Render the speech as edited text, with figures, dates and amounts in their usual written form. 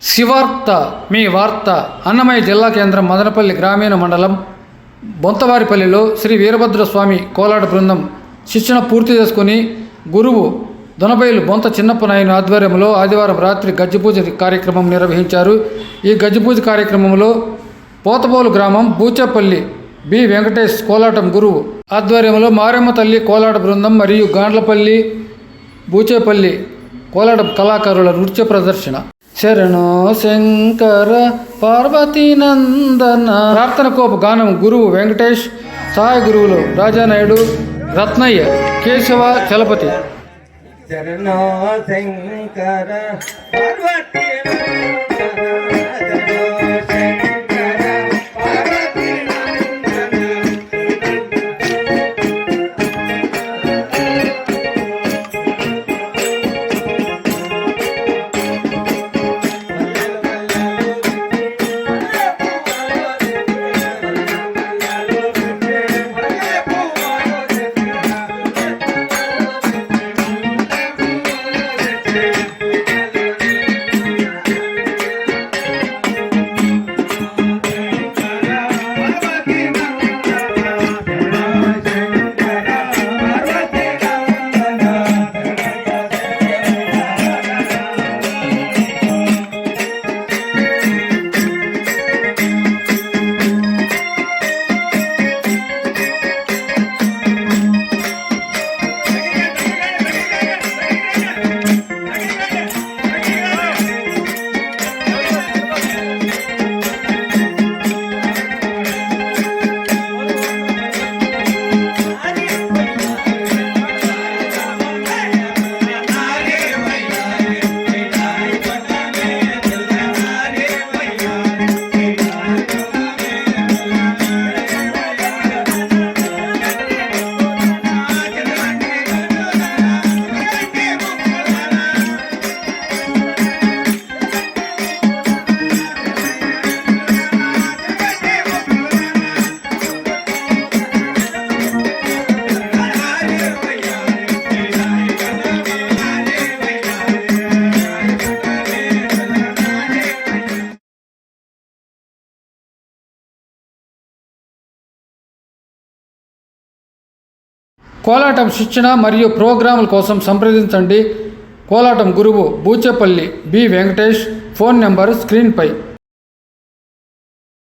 శివార్త మీ వార్త. అన్నమయ్య జిల్లా కేంద్రం మదనపల్లి గ్రామీణ మండలం బొంతవారిపల్లిలో శ్రీ వీరభద్రస్వామి కోలాట బృందం శిక్షణ పూర్తి చేసుకుని గురువు దొనబైలు బొంత చిన్నప్ప నాయన ఆధ్వర్యంలో ఆదివారం రాత్రి గజ్జిపూజ కార్యక్రమం నిర్వహించారు. ఈ గజ్జిపూజ కార్యక్రమంలో పోతపోలు గ్రామం బూచేపల్లి బి వెంకటేష్ కోలాటం గురువు ఆధ్వర్యంలో మారెమ్మ తల్లి కోలాట బృందం మరియు గాండ్లపల్లి బూచేపల్లి కోలాటం కళాకారుల నృత్య ప్రదర్శన. శరణో శంకర పార్వతీనందన ప్రార్థన కోప గానం గురువు వెంకటేష్, సహాయ గురువులు రాజానాయుడు, రత్నయ్య, కేశవ, చలపతి. శరణో శంకర కోలాటం శిక్షణ మరియు ప్రోగ్రాముల కోసం సంప్రదించండి. కోలాటం గురువు Boochepalli B Venkatesh. Phone number స్క్రీన్పై.